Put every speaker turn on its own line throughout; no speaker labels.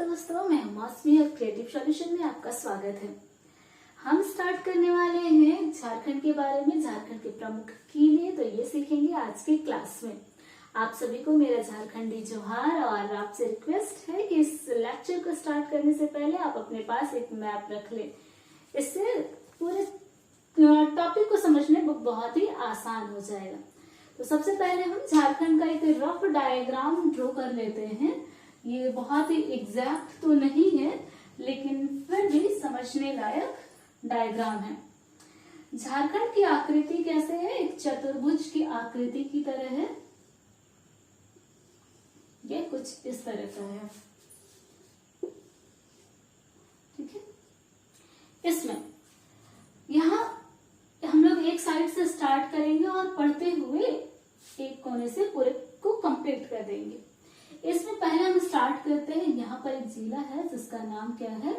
दोस्तों, मैं मौसमी और क्रिएटिव सॉल्यूशन में आपका स्वागत है। हम स्टार्ट करने वाले हैं झारखंड के बारे में, झारखंड के प्रमुख किले। तो ये सीखेंगे आज के क्लास में। आप सभी को मेरा झारखंडी जोहार और आपसे रिक्वेस्ट है कि इस लेक्चर को स्टार्ट करने से पहले आप अपने पास एक मैप रख लें। इससे पूरे टॉपिक को समझने बहुत ही आसान हो जाएगा। तो सबसे पहले हम झारखंड का एक रफ डायग्राम ड्रॉ कर लेते हैं। ये बहुत ही एग्जैक्ट तो नहीं है, लेकिन फिर भी समझने लायक डायग्राम है। झारखंड की आकृति कैसे है? एक चतुर्भुज की आकृति की तरह है। ये कुछ इस तरह का है, ठीक है। इसमें यहाँ हम लोग एक साइड से स्टार्ट करेंगे और पढ़ते हुए एक कोने से पूरे को कंप्लीट कर देंगे। इसमें पहले हम स्टार्ट करते हैं। यहाँ पर एक जिला है जिसका नाम क्या है?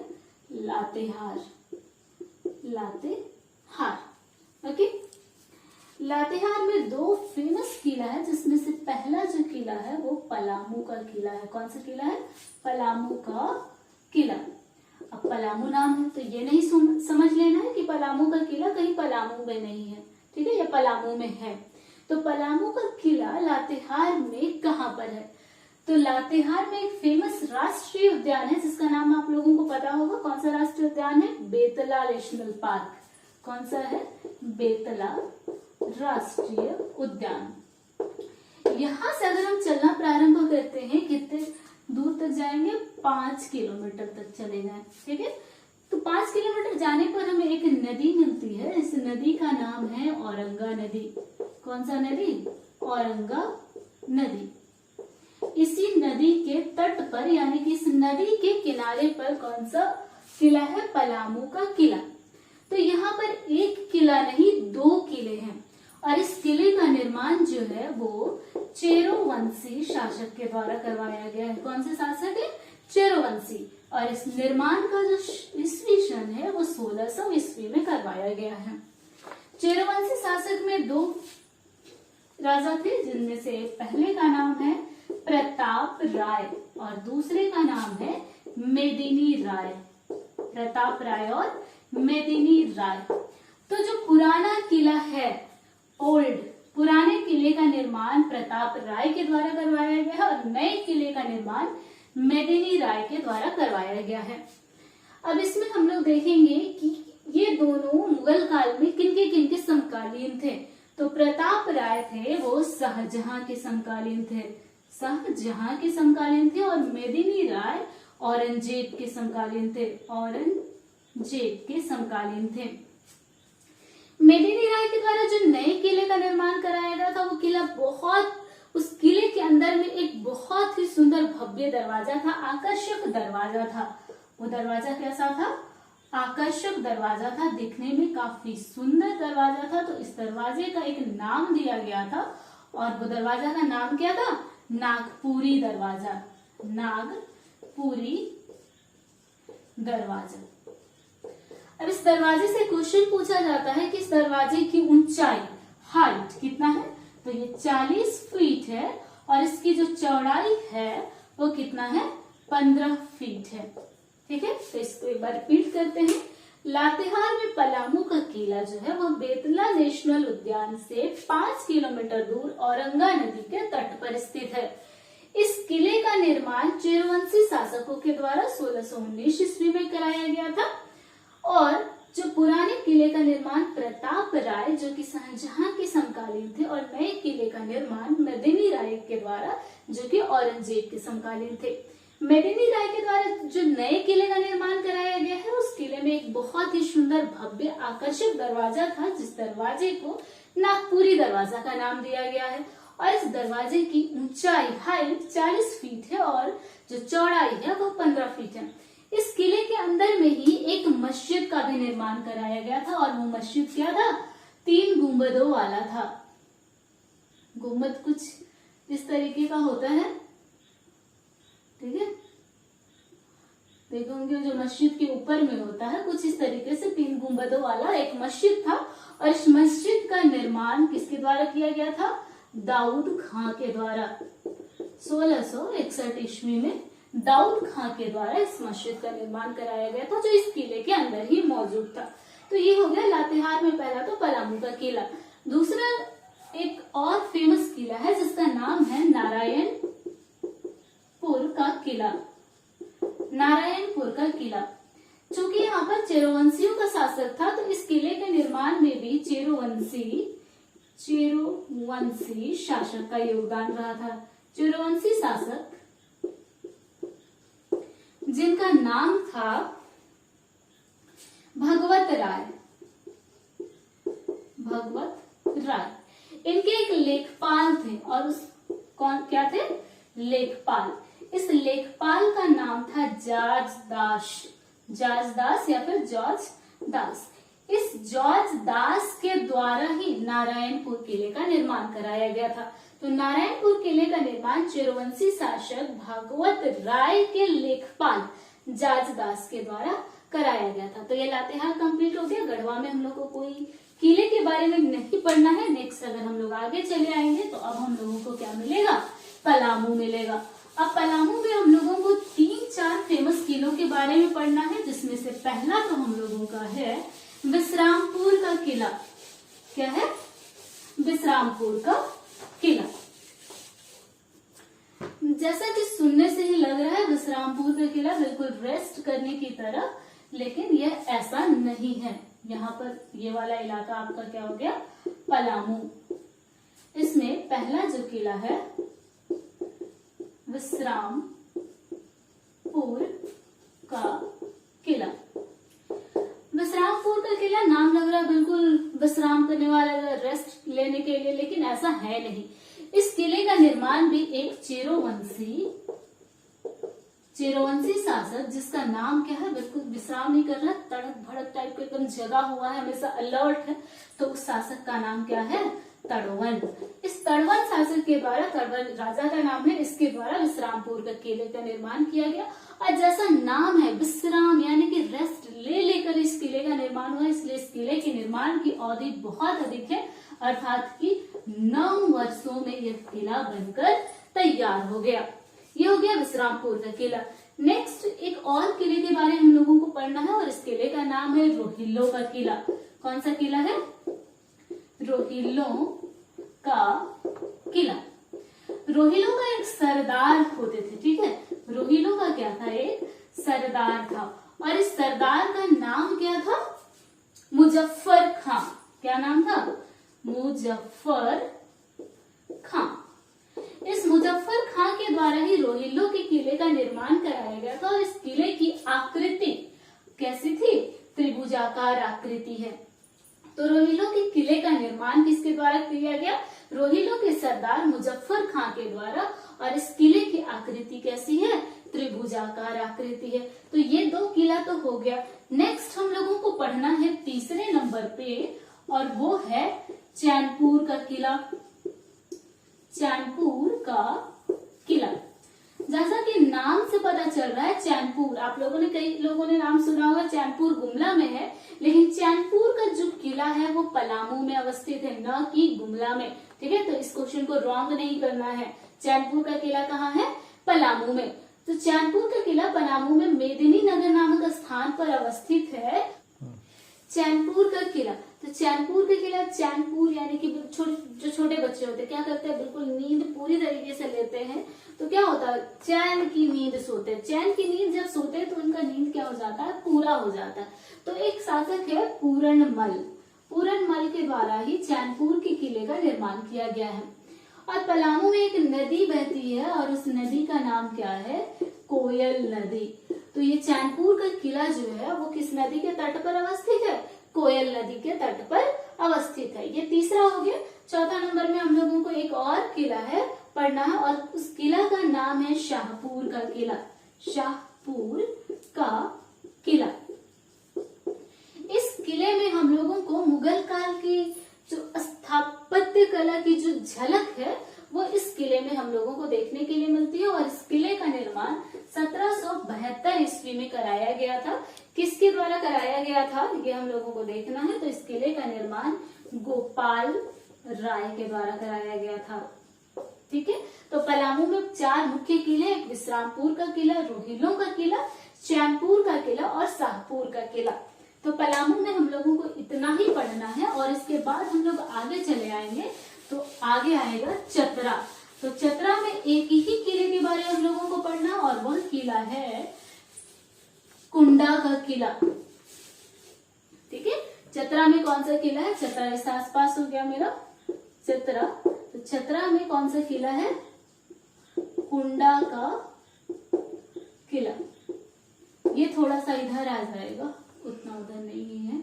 लातेहार। लातेहार, ओके। लातेहार में दो फेमस किला है, जिसमें से पहला जो किला है वो पलामू का किला है। कौन सा किला है? पलामू का किला। अब पलामू नाम है तो ये नहीं समझ लेना है कि पलामू का किला कहीं पलामू में नहीं है, ठीक है, या पलामू में है। तो पलामू का किला लातेहार में कहाँ पर है? तो लातेहार में एक फेमस राष्ट्रीय उद्यान है जिसका नाम आप लोगों को पता होगा। कौन सा राष्ट्रीय उद्यान है? Betla national park. कौन सा है? बेतला राष्ट्रीय उद्यान। यहाँ से अगर हम चलना प्रारंभ करते हैं, कितने दूर तक जाएंगे? 5 किलोमीटर तक चले जाएं, ठीक है। तो 5 किलोमीटर जाने पर हमें एक नदी मिलती है। इस नदी का नाम है औरंगा नदी। कौन सा नदी? औरंगा नदी। इसी नदी के तट पर, यानी कि इस नदी के किनारे पर कौन सा किला है? पलामू का किला। तो यहाँ पर एक किला नहीं, 2 किले हैं। और इस किले का निर्माण जो है वो चेरोवंशी शासक के द्वारा करवाया गया है। कौन से शासक है? चेरोवंशी। और इस निर्माण का जो ईस्वी सन है वो 1600 ईस्वी में करवाया गया है। चेरोवंशी शासक में 2 राजा थे, जिनमें से पहले का नाम है प्रताप राय और दूसरे का नाम है मेदिनी राय। प्रताप राय और मेदिनी राय। तो जो पुराना किला है, ओल्ड पुराने किले का निर्माण प्रताप राय के द्वारा करवाया गया है और नए किले का निर्माण मेदिनी राय के द्वारा करवाया गया है। अब इसमें हम लोग देखेंगे कि ये दोनों मुगल काल में किनके समकालीन थे। तो प्रताप राय थे वो शाहजहां के समकालीन थे, शाहजहां के समकालीन थे। और मेदिनी राय औरंगजेब के समकालीन थे, औरंगजेब के समकालीन थे। मेदिनी राय के द्वारा जो नए किले का निर्माण कराया गया था, वो किला उस किले के अंदर में एक बहुत ही सुंदर भव्य दरवाजा था, आकर्षक दरवाजा था। वो दरवाजा कैसा था? आकर्षक दरवाजा था, दिखने में काफी सुंदर दरवाजा था। तो इस दरवाजे का एक नाम दिया गया था और वो दरवाजा का नाम क्या था? नागपुरी दरवाजा। नागपुरी दरवाजा। अब इस दरवाजे से क्वेश्चन पूछा जाता है कि इस दरवाजे की ऊंचाई, हाइट कितना है? तो ये 40 फीट है और इसकी जो चौड़ाई है वो कितना है? 15 फीट है, ठीक है। तो इसको एक बार रिपीट करते हैं। लातेहार में पलामू का किला जो है वो बेतला नेशनल उद्यान से 5 किलोमीटर दूर औरंगा नदी के तट पर स्थित है। इस किले का निर्माण चेरोवंशी शासकों के द्वारा 1619 ईस्वी में कराया गया था। और जो पुराने किले का निर्माण प्रताप राय, जो कि शाहजहां के समकालीन थे, और नए किले का निर्माण मेदिनी राय के द्वारा, जो कि औरंगजेब के समकालीन थे। मेदिनी राय के द्वारा जो नए किले का निर्माण कराया गया है, उस किले में एक बहुत ही सुंदर भव्य आकर्षक दरवाजा था, जिस दरवाजे को नागपुरी दरवाजा का नाम दिया गया है। और इस दरवाजे की ऊंचाई, हाइट 40 फीट है और जो चौड़ाई है वो 15 फीट है। इस किले के अंदर में ही एक मस्जिद का भी निर्माण कराया गया था और वो मस्जिद क्या था? 3 गुंबदों वाला था। गुंबद कुछ इस तरीके का होता है, ठीक है। देखोगे जो मस्जिद के ऊपर में होता है, कुछ इस तरीके से 3 गुंबदों वाला एक मस्जिद था। और इस मस्जिद का निर्माण किसके द्वारा किया गया था? दाऊद खां के द्वारा 1661 ईस्वी में दाऊद खां के द्वारा इस मस्जिद का निर्माण कराया गया था, जो इस किले के अंदर ही मौजूद था। तो ये हो गया लातेहार में पहला तो पलामू का किला। दूसरा एक और फेमस किला है जिसका नाम है नारायणपुर का किला। नारायणपुर का किला, चूंकि यहाँ पर चेरोवंशियों का शासक था, तो इस किले के निर्माण में भी चेरोवंशी शासक का योगदान रहा था। चेरोवंशी शासक जिनका नाम था भगवत राय। इनके एक लेखपाल थे, और उस क्या थे? लेखपाल। इस लेखपाल का नाम था जॉर्ज दास या फिर जॉर्ज दास। इस जॉर्ज दास के द्वारा ही नारायणपुर किले का निर्माण कराया गया था। तो नारायणपुर किले का निर्माण चेरोवंशी शासक भागवत राय के लेखपाल जॉर्ज दास के द्वारा कराया गया था। तो ये लातेहार कंप्लीट हो गया। गढ़वा में हम लोग को कोई किले के बारे में नहीं पढ़ना है। नेक्स्ट अगर हम लोग आगे चले आएंगे तो अब हम लोगों को क्या मिलेगा? पलामू मिलेगा। अब पलामू में हम लोगों को 3-4 फेमस किलों के बारे में पढ़ना है, जिसमें से पहला तो हम लोगों का है विश्रामपुर का किला। क्या है? विश्रामपुर का किला। जैसा कि सुनने से ही लग रहा है विश्रामपुर का किला बिल्कुल रेस्ट करने की तरह, लेकिन यह ऐसा नहीं है। यहाँ पर ये वाला इलाका आपका क्या हो गया? पलामू। इसमें पहला जो किला है विश्रामपुर का किला। विश्रामपुर का किला नाम लग रहा है बिल्कुल विश्राम करने वाला, रेस्ट लेने के लिए, लेकिन ऐसा है नहीं। इस किले का निर्माण भी एक चेरोवंशी शासक, जिसका नाम क्या है? बिल्कुल विश्राम नहीं कर रहा, तड़क भड़क टाइप का एकदम जगा हुआ है, हमेशा अलर्ट है। तो उस शासक का नाम क्या है? तड़वन। इस तड़वन शासक के द्वारा, तड़वन राजा का नाम है, इसके द्वारा विश्रामपुर का किले का निर्माण किया गया। और जैसा नाम है विश्राम, यानी कि रेस्ट ले लेकर इस किले का निर्माण हुआ, इसलिए इस किले के निर्माण की अवधि बहुत अधिक है, अर्थात कि 9 वर्षों में यह किला बनकर तैयार हो गया। ये हो गया विश्रामपुर का किला। नेक्स्ट एक और किले के बारे में हम लोगों को पढ़ना है, और इस किले का नाम है रोहिल्लो का किला। कौन सा किला है? रोहिल्लो का किला। रोहिल्लो का एक सरदार होते थे, ठीक है। रोहिल्लो का क्या था? एक सरदार था, और इस सरदार का नाम क्या था? मुजफ्फर खां। क्या नाम था? मुजफ्फर खां। इस मुजफ्फर खां के द्वारा ही रोहिल्लो के किले का निर्माण कराया गया था, और इस किले की आकृति कैसी थी? त्रिभुजाकार आकृति है। तो रोहिल्लो के किले का निर्माण किसके द्वारा किया गया? रोहिल्लो के सरदार मुजफ्फर खां के द्वारा, और इस किले की आकृति कैसी है? त्रिभुजाकार आकृति है। तो ये 2 किला तो हो गया। नेक्स्ट हम लोगों को पढ़ना है तीसरे नंबर पे, और वो है चैनपुर का किला। चैनपुर का किला, जैसा कि नाम से पता चल रहा है चैनपुर, आप लोगों ने, कई लोगों ने नाम सुना होगा, चैनपुर गुमला में है, लेकिन चैनपुर का जो किला है वो पलामू में अवस्थित है, न कि गुमला में। ठीक है, तो इस क्वेश्चन को रॉन्ग नहीं करना है। चैनपुर का किला कहाँ है? पलामू में। तो चैनपुर का किला पलामू में मेदिनी नगर नामक स्थान पर अवस्थित है। चैनपुर का किला, तो चैनपुर का किला, चैनपुर यानी कि जो छोटे बच्चे होते हैं क्या करते हैं? बिल्कुल नींद पूरी तरीके से लेते हैं। तो क्या होता है? चैन की नींद सोते हैं। चैन की नींद जब सोते हैं तो उनका नींद क्या हो जाता है? पूरा हो जाता है। तो एक शासक है पूरनमल के द्वारा ही चैनपुर के किले का निर्माण किया गया है। और पलामू में एक नदी बहती है, और उस नदी का नाम क्या है? कोयल नदी। तो ये चैनपुर का किला जो है वो किस नदी के तट पर अवस्थित है? कोयल नदी के तट पर अवस्थित है। ये तीसरा हो गया। चौथा नंबर में हम लोगों को एक और किला है पढ़ना है, और उस किला का नाम है शाहपुर का किला। शाहपुर का किला। इस किले में हम लोगों को मुगल काल की जो स्थापत्य कला की जो झलक है वो इस किले में हम लोगों को देखने के लिए मिलती है। और इस किले का निर्माण 1772 ईस्वी में कराया गया था। किसके द्वारा कराया गया था ये हम लोगों को देखना है। तो इस किले का निर्माण गोपाल राय के द्वारा कराया गया था। ठीक है। तो पलामू में 4 मुख्य किले, एक विश्रामपुर का किला, रोहिलों का किला, चैनपुर का किला और शाहपुर का किला। तो पलामू में हम लोगों को इतना ही पढ़ना है और इसके बाद हम लोग आगे चले आएंगे। तो आगे आएगा चतरा। तो चतरा में एक ही किले के बारे में हम लोगों को पढ़ना और वह किला है कुंडा का किला। ठीक है, चतरा में कौन सा किला है? चतरा इस आसपास हो गया मेरा चतरा। तो चतरा में कौन सा किला है? कुंडा का किला। ये थोड़ा सा इधर आ जाएगा, उतना उधर नहीं है।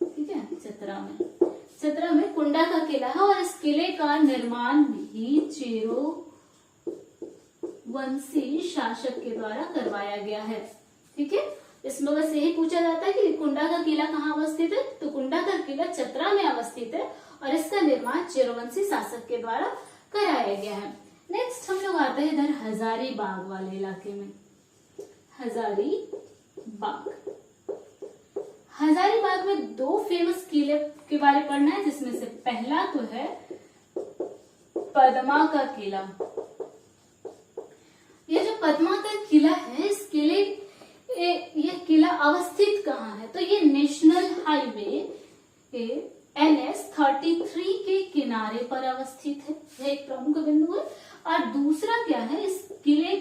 ठीक है, चतरा में कुंडा का किला है और इस किले का निर्माण भी चेरो वंशी शासक के द्वारा करवाया गया है। ठीक है, इसमें बस यही पूछा जाता है कि कुंडा का किला कहाँ अवस्थित है। तो कुंडा का किला चतरा में अवस्थित है और इसका निर्माण चेरोवंशी शासक के द्वारा कराया गया है। नेक्स्ट हम लोग आते हैं इधर हजारीबाग वाले इलाके में। हजारीबाग में 2 फेमस किले के बारे में पढ़ना है, जिसमें से पहला तो है पद्मा का किला। ये जो पद्मा का किला है, इस किले ये किला अवस्थित कहाँ है? तो ये नेशनल हाईवे NH 33 के किनारे पर अवस्थित है। यह एक प्रमुख बिंदु है। और दूसरा क्या है, इस किले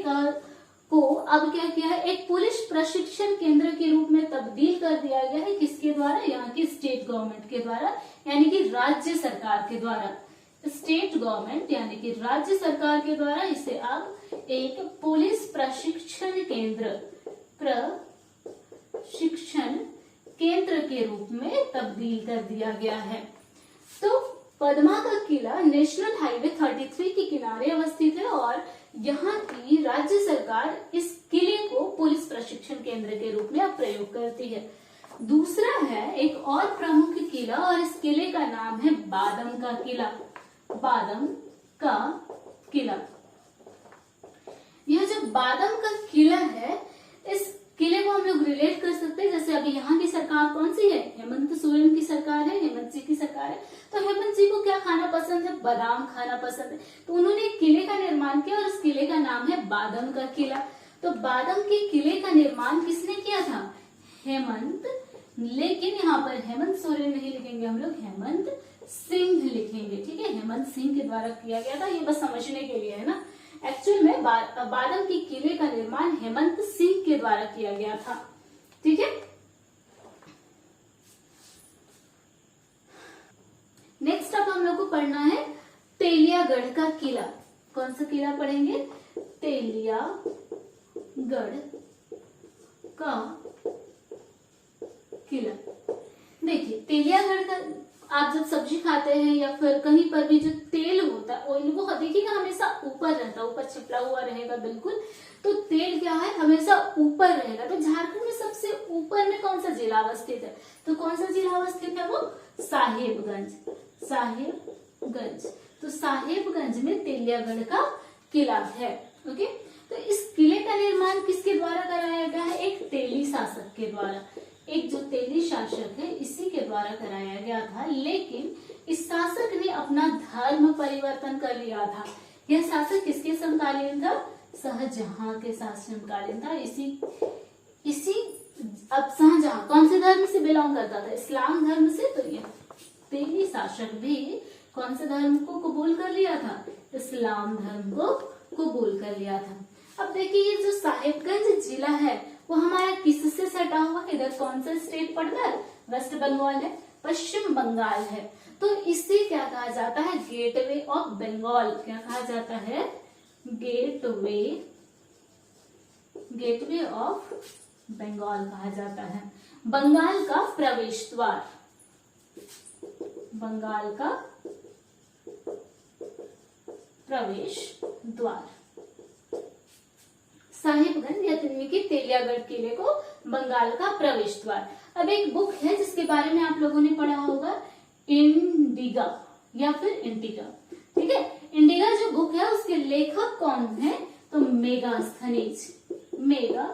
को अब क्या किया है, एक पुलिस प्रशिक्षण केंद्र के रूप में तब्दील कर दिया गया है। किसके द्वारा? यहाँ की स्टेट गवर्नमेंट के द्वारा, यानी कि राज्य सरकार के द्वारा। स्टेट गवर्नमेंट यानी कि राज्य सरकार के द्वारा इसे अब एक पुलिस प्रशिक्षण केंद्र के रूप में तब्दील कर दिया गया है। तो पद्मा का किला नेशनल हाईवे 33 के किनारे अवस्थित है और यहाँ की राज्य सरकार इस किले को पुलिस प्रशिक्षण केंद्र के रूप में अब प्रयोग करती है। दूसरा है एक और प्रमुख किला और इस किले का नाम है बादम का किला। यह जो बादम का किला है, इस किले को हम लोग रिलेट कर सकते हैं। जैसे अभी यहाँ की सरकार कौन सी है? हेमंत सोरेन की सरकार है, हेमंत जी की सरकार है। तो हेमंत जी को क्या खाना पसंद है? बादाम खाना पसंद है। तो उन्होंने एक किले का निर्माण किया और इस किले का नाम है बादम का किला। तो बादम के किले का निर्माण किसने किया था? हेमंत। लेकिन यहाँ पर हेमंत सोरेन नहीं लिखेंगे हम लोग, हेमंत सिंह लिखेंगे। ठीक है, हेमंत सिंह के द्वारा किया गया था। ये बस समझने के लिए है ना। एक्चुअल में बादम के किले का निर्माण हेमंत सिंह के द्वारा किया गया था। ठीक है, नेक्स्ट अब हम लोग को पढ़ना है तेलियागढ़ का किला। कौन सा किला पढ़ेंगे? तेलियागढ़ का किला। देखिए, तेलियागढ़ का, आप जब सब्जी खाते हैं या फिर कहीं पर भी जो तेल होता है, ऑयल, वो देखिएगा हमेशा ऊपर रहता है, ऊपर छिपला हुआ रहेगा बिल्कुल। तो तेल क्या है? हमेशा ऊपर रहेगा। तो झारखंड में सबसे ऊपर में कौन सा जिला अवस्थित है? तो कौन सा जिला अवस्थित है? वो साहेबगंज। तो साहेबगंज में तेलियागढ़ का किला है। ओके, तो इस किले का निर्माण किसके द्वारा कराया गया है? एक तेली शासक के द्वारा। एक जो तेली शासक है, इसी के द्वारा कराया गया था। लेकिन इस शासक ने अपना धर्म परिवर्तन कर लिया था। यह शासक किसके समकालीन था? शाहजहां के शासनकालीन था। इसी अब शाहजहां कौन से धर्म से बिलोंग करता था? इस्लाम धर्म से। तो यह तेली शासक भी कौन से धर्म को कबूल कर लिया था? इस्लाम धर्म को कबूल कर लिया था। अब देखिए, ये जो साहेबगंज जिला है वो हमारा किससे सटा हुआ? इधर कौन सा स्टेट पड़ता है? वेस्ट बंगाल है, पश्चिम बंगाल है। तो इसे क्या कहा जाता है? Gateway of Bengal. क्या कहा जाता है? गेटवे ऑफ बंगाल कहा जाता है। बंगाल का प्रवेश द्वार। बंगाल का प्रवेश द्वार। साहिबगंज या की तेलियागढ़ किले को बंगाल का प्रवेश द्वार। अब एक बुक है जिसके बारे में आप लोगों ने पढ़ा होगा, इंडिगा या फिर इंडिगा। ठीक है, इंडिगा जो बुक है उसके लेखक कौन है? तो मेगास्थनीज। मेगास्थनीज,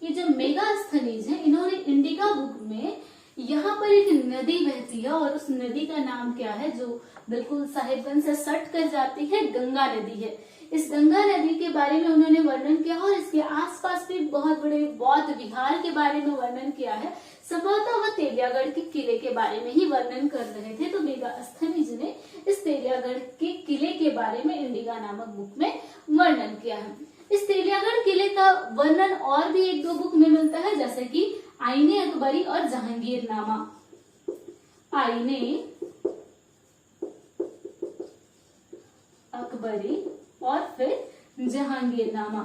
ये जो मेगास्थनीज है, इन्होंने इंडिगा बुक में यहाँ पर एक नदी बहती है और उस नदी का नाम क्या है, जो बिल्कुल साहिबगंज से सट कर जाती है, गंगा नदी है। इस गंगा नदी के बारे में उन्होंने वर्णन किया और इसके आसपास भी बहुत बड़े बौद्ध विहार के बारे में वर्णन किया है। संभवतः वह तेलियागढ़ के किले के बारे में ही वर्णन कर रहे थे, तो मेगास्थनी जी ने इस तेलियागढ़ के किले के बारे में इंडिका नामक बुक में वर्णन किया है। इस तेलियागढ़ किले का वर्णन और भी एक दो बुक में मिलता है, जैसे कि आईने अकबरी और जहांगीरनामा। आईने अकबरी और फिर जहांगीरनामा।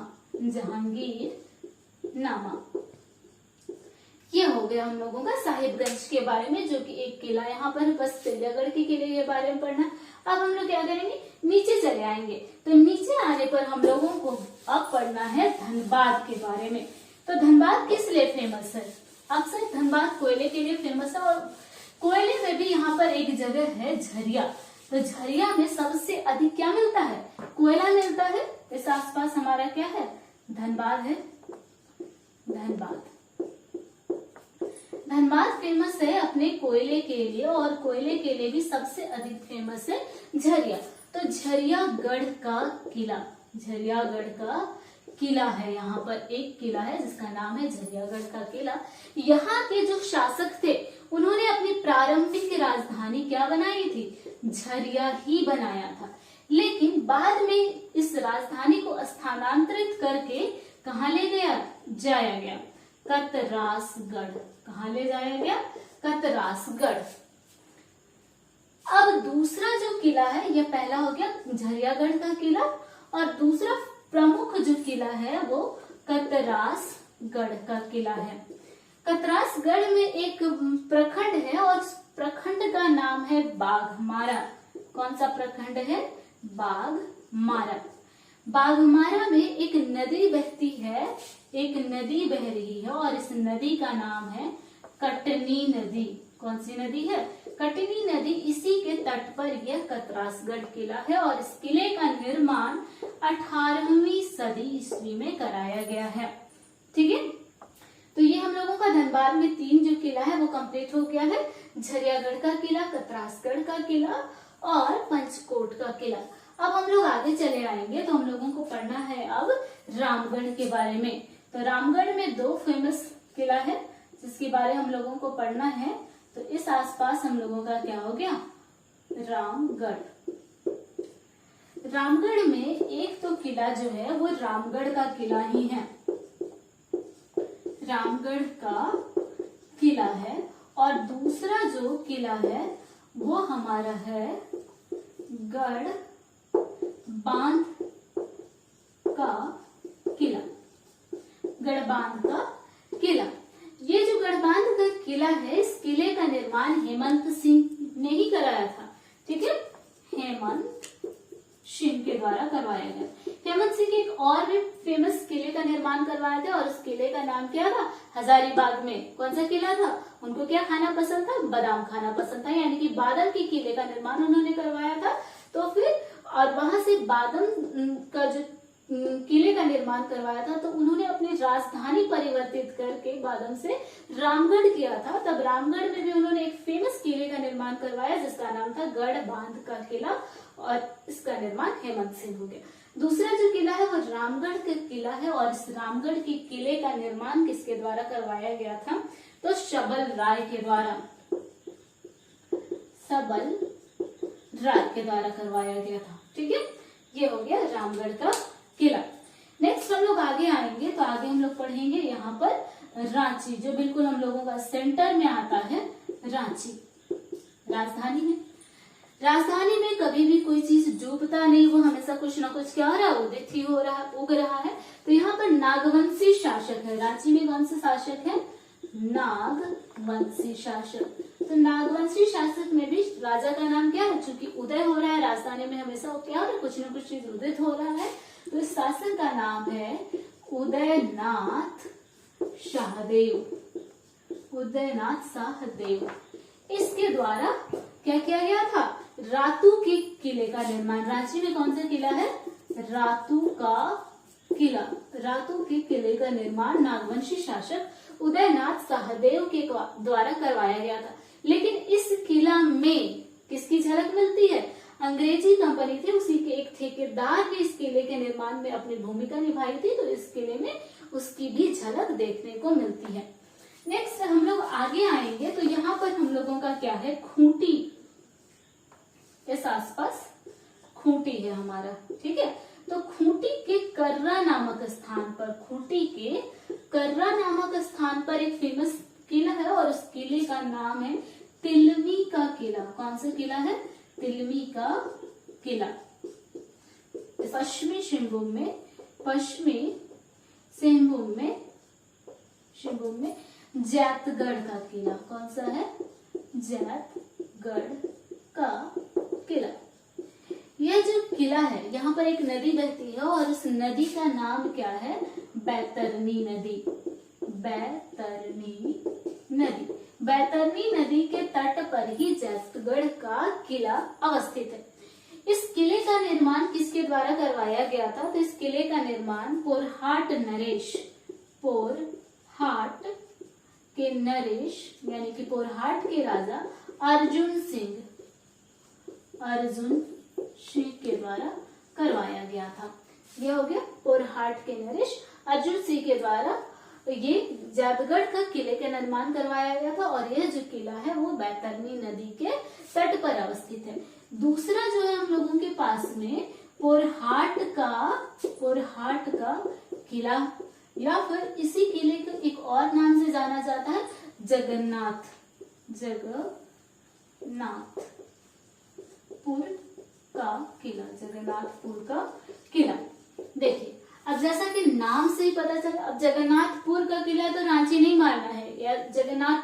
ये हो गया हम लोगों का साहिबगंज के बारे में, जो कि एक किला यहाँ पर बस तेलियागढ़ के किले के बारे में पढ़ना। अब हम लोग क्या करेंगे, नीचे चले आएंगे। तो नीचे आने पर हम लोगों को अब पढ़ना है धनबाद के बारे में। तो धनबाद किस लिए फेमस है? अक्सर धनबाद कोयले के लिए फेमस है और कोयले में भी यहाँ पर एक जगह है झरिया। तो झरिया में सबसे अधिक क्या मिलता है? कोयला मिलता है। इस आसपास हमारा क्या है? धनबाद है। धनबाद फेमस है अपने कोयले के लिए और कोयले के लिए भी सबसे अधिक फेमस है झरिया। तो झरियागढ़ का किला है। यहाँ पर एक किला है जिसका नाम है झरियागढ़ का किला। यहाँ के जो शासक थे उन्होंने अपनी प्रारंभिक राजधानी क्या बनाई थी? झरिया ही बनाया था। लेकिन बाद में इस राजधानी को स्थानांतरित करके कहाँ ले जाया गया? कतरासगढ़। कहाँ ले जाया गया? कतरासगढ़। अब दूसरा जो किला है, यह पहला हो गया झरियागढ़ का किला और दूसरा प्रमुख जो किला है वो कतरासगढ़ का किला है। कतरासगढ़ में एक प्रखंड है और प्रखंड का नाम है बाघमारा। कौन सा प्रखंड है? बाघमारा। बाघमारा में एक नदी बहती है, एक नदी बह रही है और इस नदी का नाम है कटनी नदी। कौन सी नदी है? कटनी नदी। इसी के तट पर यह कतरासगढ़ किला है और इस किले का निर्माण 18वीं सदी ईस्वी में कराया गया है। ठीक है, तो ये हम लोगों का धनबाद में 3 जो किला है वो कंप्लीट हो गया है। झरियागढ़ का किला, कतरासगढ़ का किला और पंचकोट का किला। अब हम लोग आगे चले आएंगे तो हम लोगों को पढ़ना है अब रामगढ़ के बारे में। तो रामगढ़ में 2 फेमस किला है जिसके बारे हम लोगों को पढ़ना है। तो इस आसपास हम लोगों का क्या हो गया? रामगढ़। रामगढ़ में एक तो किला जो है वो रामगढ़ का किला ही है। रामगढ़ का किला है और दूसरा जो किला है वो हमारा है गढ़ बांध का किला। गढ़बांध का किला। ये जो गढ़बांध का किला है, इस किले का निर्माण हेमंत सिंह ने ही कराया था। ठीक है, हेमंत सिंह के द्वारा करवाया गया। हेमंत सिंह एक और भी फेमस किले का निर्माण करवाया था और उस किले का नाम क्या था? हजारीबाग में कौन सा किला था? उनको क्या खाना पसंद था? बादाम खाना पसंद था, यानी कि बादाम के किले का निर्माण उन्होंने करवाया था। तो फिर और वहां से बादाम का जो किले का निर्माण करवाया था, तो उन्होंने अपनी राजधानी परिवर्तित करके बादाम से रामगढ़ किया था। तब रामगढ़ में भी उन्होंने एक फेमस किले का निर्माण करवाया जिसका नाम था गढ़ बांध का किला और इसका निर्माण हेमंत सिंह हो गया। दूसरा जो किला है वो रामगढ़ का किला है और इस रामगढ़ के किले का निर्माण किसके द्वारा करवाया गया था? तो सबल राय के द्वारा। सबल राय के द्वारा करवाया गया था। ठीक है, ये हो गया रामगढ़ का किला। नेक्स्ट हम लोग आगे आएंगे तो आगे हम लोग पढ़ेंगे यहाँ पर रांची, जो बिल्कुल हम लोगों का सेंटर में आता है। रांची राजधानी में। राजधानी में कभी भी कोई चीज डूबता नहीं, वो हमेशा कुछ ना कुछ क्या हो रहा है? उदित ही हो रहा है, उग रहा है। तो यहाँ पर नागवंशी शासक है। रांची में कौन सा शासक है? नागवंशी शासक। तो नागवंशी शासक में भी राजा का नाम क्या है? चूंकि उदय हो रहा है राजधानी में, हमेशा क्या हो रहा है? कुछ ना कुछ चीज उदित हो रहा है। तो इस शासक का नाम है उदयनाथ शाहदेव। उदयनाथ शाहदेव। इसके द्वारा क्या किया गया था? रातू के किले का निर्माण। रांची में कौन सा किला है? रातू का किला रातू के किले का निर्माण नागवंशी शासक उदयनाथ सहदेव के द्वारा करवाया गया था। लेकिन इस किला में किसकी झलक मिलती है? अंग्रेजी कंपनी थी, उसी के एक ठेकेदार ने इस किले के निर्माण में अपनी भूमिका निभाई थी, तो इस किले में उसकी भी झलक देखने को मिलती है। नेक्स्ट हम लोग आगे आएंगे तो यहाँ पर हम लोगों का क्या है, खूंटी, इस आसपास खूंटी है हमारा, ठीक है। तो खूंटी के कर्रा नामक स्थान पर, खूंटी के कर्रा नामक स्थान पर एक फेमस किला है और उस किले का नाम है तिलमी का किला। कौन सा किला है? तिलमी का किला। पश्चिमी सिंहभूम में जैतगढ़ का किला। कौन सा है? जैतगढ़ का किला। यह जो किला है, यहाँ पर एक नदी बहती है और उस नदी का नाम क्या है? बैतरनी नदी। बैतरनी नदी। बैतरनी नदी के तट पर ही जैतगढ़ का किला अवस्थित है। इस किले का निर्माण किसके द्वारा करवाया गया था? तो इस किले का निर्माण पोरहाट यानी कि पोरहाट के राजा अर्जुन सिंह के द्वारा करवाया गया था। यह हो गया पोरहाट के नरेश अर्जुन सिंह के द्वारा ये जैतगढ़ का किले का निर्माण करवाया गया था और यह जो किला है वो बैतरनी नदी के तट पर अवस्थित है। दूसरा जो है हम लोगों के पास में पोरहाट का किला, या फिर इसी किले को एक और नाम से जाना जाता है जगन्नाथपुर का किला। जगन्नाथपुर का किला। देखिए, अब जैसा कि नाम से ही पता चला, अब जगन्नाथपुर का किला तो रांची नहीं मानना है, या जगन्नाथ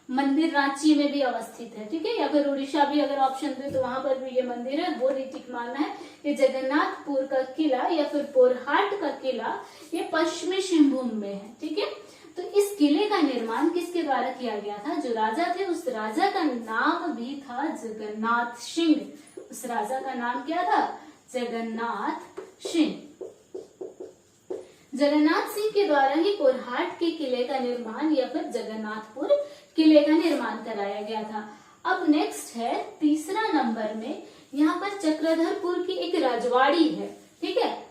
मंदिर रांची में भी अवस्थित है, ठीक है, या फिर उड़ीसा भी अगर ऑप्शन दे तो वहां पर भी ये मंदिर है, वो रीतिक मानना है कि जगन्नाथपुर का किला या फिर पोरहाट का किला ये पश्चिमी सिंहभूम में है, ठीक है। तो इस किले का निर्माण किसके द्वारा किया गया था? जो राजा थे उस राजा का नाम भी था जगन्नाथ सिंह। उस राजा का नाम क्या था? जगन्नाथ सिंह। जगन्नाथ सिंह के द्वारा ही पोरहाट के किले का निर्माण या फिर जगन्नाथपुर किले का निर्माण कराया गया था। अब नेक्स्ट है तीसरा नंबर में, यहाँ पर चक्रधरपुर की एक राजवाड़ी है, ठीक है।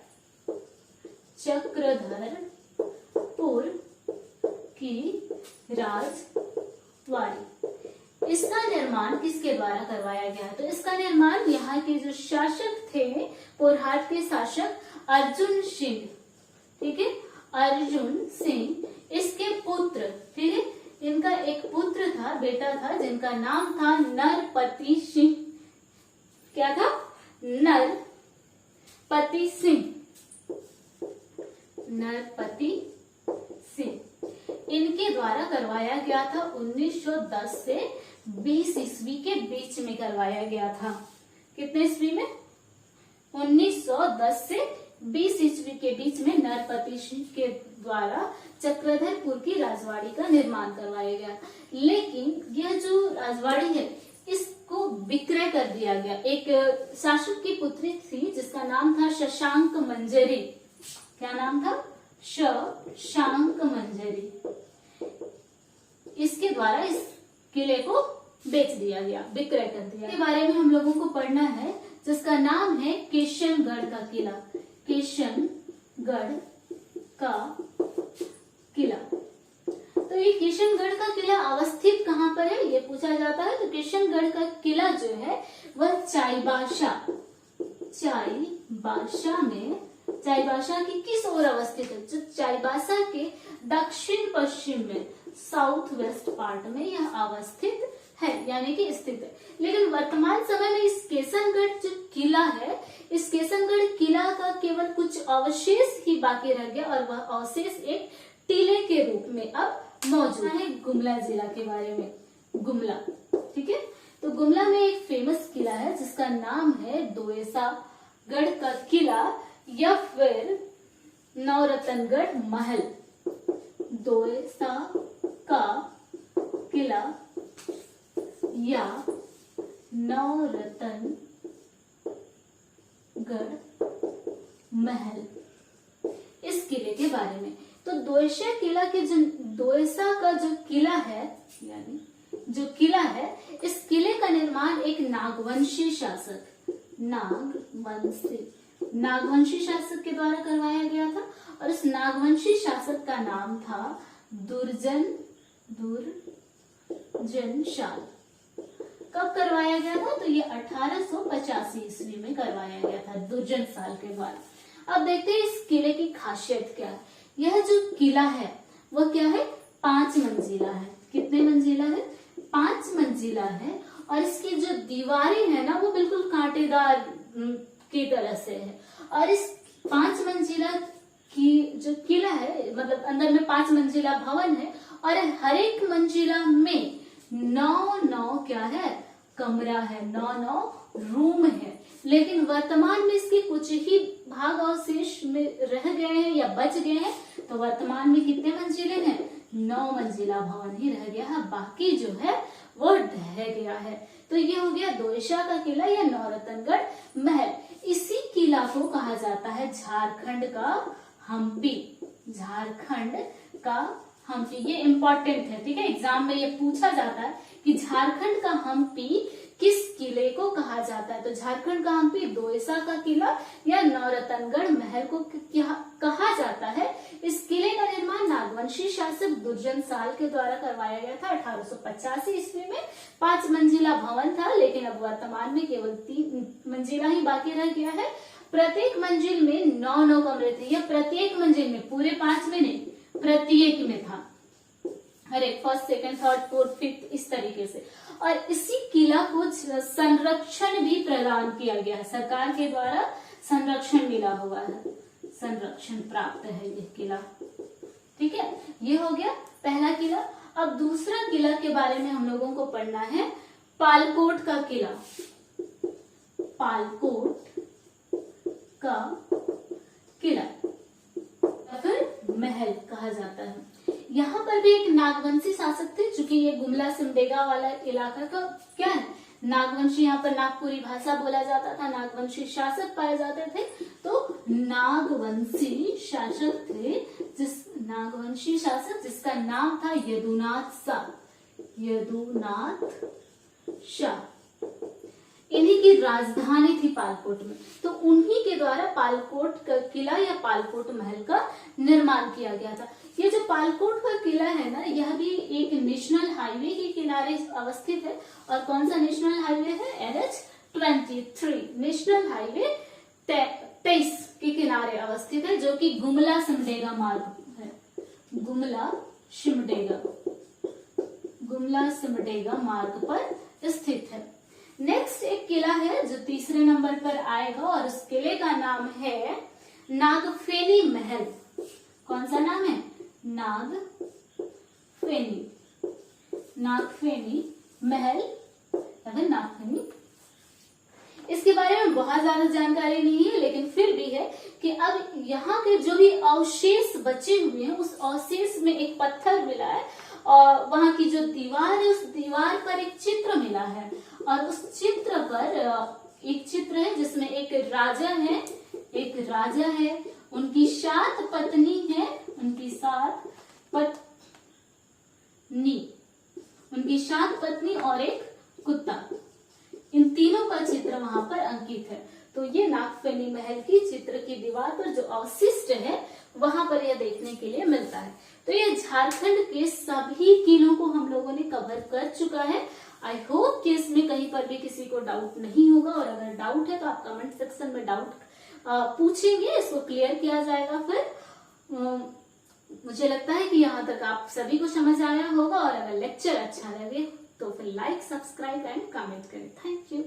चक्रधरपुर की राजवाड़ी, इसका निर्माण किसके द्वारा करवाया गया? तो इसका निर्माण यहाँ के जो शासक थे, पोरहाट के शासक अर्जुन सिंह, ठीक है, अर्जुन सिंह, इसके पुत्र, ठीक है, इनका एक पुत्र था, बेटा था, जिनका नाम था नरपति सिंह। क्या था? नरपति सिंह। नरपति सिंह इनके द्वारा करवाया गया था। 1910 से 20 ईस्वी के बीच में करवाया गया था। कितने ईस्वी में? 1910 से 20 ईस्वी के बीच में नरपति सिंह के द्वारा चक्रधरपुर की राजवाड़ी का निर्माण करवाया गया। लेकिन यह जो राजवाड़ी है इसको विक्रय कर दिया गया। एक शासक की पुत्री थी जिसका नाम था शशांक मंजरी। क्या नाम था? शशांक मंजरी। इसके द्वारा इस किले को बेच दिया गया, विक्रय कर दिया। इसके बारे में हम लोगों को पढ़ना है, जिसका नाम है किशनगढ़ का किला। किशनगढ़ का किला। तो ये किशनगढ़ का किला अवस्थित कहाँ पर है ये पूछा जाता है। तो किशनगढ़ का किला जो है वह चाईबासा की किस ओर अवस्थित है? जो चाईबासा के दक्षिण पश्चिम में, साउथ वेस्ट पार्ट में यह अवस्थित है, यानी कि स्थित है। लेकिन वर्तमान समय में इस किशनगढ़ जो किला है, इस किशनगढ़ किला का केवल कुछ अवशेष ही बाकी रह गया और वह अवशेष एक टिले के रूप में अब मौजूद है। गुमला जिला के बारे में, गुमला, ठीक है। तो गुमला में एक फेमस किला है जिसका नाम है दोयसागढ़ का किला या फिर नवरत्नगढ़ महल। दोयसा का किला या नवरत्नगढ़ महल। इस दोयशा किला के जो दोयशा का जो किला है, यानी जो किला है, इस किले का निर्माण एक नागवंशी शासक के द्वारा करवाया गया था और इस नागवंशी शासक का नाम था दुर्जन शाल। कब करवाया गया था? तो ये 1885 ईस्वी में करवाया गया था दुर्जन शाल के द्वारा। अब देखते हैं इस किले की खासियत क्या है। यह जो किला है वह क्या है? 5 मंजिला है। कितने मंजिला है? 5 मंजिला है और इसकी जो दीवारें है ना वो बिल्कुल कांटेदार की तरह से है। और इस 5 मंजिला की जो किला है, मतलब अंदर में 5 मंजिला भवन है और हर एक मंजिला में 9 क्या है? कमरा है, 9 रूम है। लेकिन वर्तमान में इसके कुछ ही भाग अवशेष में रह गए हैं या बच गए हैं। तो वर्तमान में कितने मंजिले हैं? 9 मंजिला भवन ही रह गया है, बाकी जो है वो ढह गया है। तो ये हो गया दोयशा का किला या नौरतनगढ़ महल। इसी किला को कहा जाता है झारखंड का हम्पी। झारखंड का हम्पी, ये इंपॉर्टेंट है, ठीक है। एग्जाम में ये पूछा जाता है कि झारखंड का हम्पी किस किले को कहा जाता है। तो झारखंड का हम्पी दोयशा का किला या नौरतनगढ़ महल को कहा जाता है। इस किले का निर्माण नागवंशी शासक दुर्जन शाल के द्वारा करवाया गया था 1885 ईस्वी में। 5 मंजिला भवन था, लेकिन अब वर्तमान में केवल 3 मंजिला ही बाकी रह गया है। प्रत्येक मंजिल में 9 कमरे थे। यह प्रत्येक मंजिल में, पूरे 5 में नहीं, प्रत्येक में था। हर एक first, second, third, fourth, fifth, इस तरीके से। और इसी किला को संरक्षण भी प्रदान किया गया है, सरकार के द्वारा संरक्षण मिला हुआ है, संरक्षण प्राप्त है ये किला, ठीक है। ये हो गया पहला किला। अब दूसरा किला के बारे में हम लोगों को पढ़ना है, पालकोट का किला। पालकोट का किला फिर महल कहा जाता है। यहाँ पर भी एक नागवंशी शासक थे, चूंकि ये गुमला सिमडेगा वाला इलाका का क्या है, नागवंशी, यहाँ पर नागपुरी भाषा बोला जाता था, नागवंशी शासक पाए जाते थे। तो नागवंशी शासक थे, नागवंशी शासक जिसका नाम था यदुनाथ शाह। इन्हीं की राजधानी थी पालकोट में। तो उन्हीं के द्वारा पालकोट का किला या पालकोट महल का निर्माण किया गया था। ये जो पालकोट का किला है ना, यह भी एक नेशनल हाईवे के किनारे अवस्थित है। और कौन सा नेशनल हाईवे है? NH-23 नेशनल हाईवे 23 के किनारे अवस्थित है, जो कि गुमला सिमडेगा मार्ग है। गुमला सिमडेगा मार्ग पर स्थित है। नेक्स्ट एक किला है जो तीसरे नंबर पर आएगा और उस किले का नाम है नागफेनी महल। कौन सा नाम है? नागफेनी महल या फिर नागफेनी। इसके बारे में बहुत ज्यादा जानकारी नहीं है, लेकिन फिर भी है कि अब यहाँ के जो भी अवशेष बचे हुए हैं, उस अवशेष में एक पत्थर मिला है और वहां की जो दीवार है, उस दीवार पर एक चित्र मिला है। और उस चित्र पर एक चित्र है जिसमें एक राजा है, उनकी 7 पत्नी है, उनकी 7 पत्नी और एक कुत्ता। इन तीनों का चित्र वहां पर अंकित है। तो ये नागफेनी महल की चित्र की दीवार पर जो अवशिष्ट है वहां पर यह देखने के लिए मिलता है। तो ये झारखंड के सभी किलों को हम लोगों ने कवर कर चुका है। आई होप कि इसमें कहीं पर भी किसी को डाउट नहीं होगा, और अगर डाउट है तो आप कमेंट सेक्शन में डाउट पूछेंगे, इसको क्लियर किया जाएगा। फिर मुझे लगता है कि यहाँ तक आप सभी को समझ आया होगा, और अगर लेक्चर अच्छा लगे तो फिर लाइक, सब्सक्राइब एंड कमेंट करें। Thank you.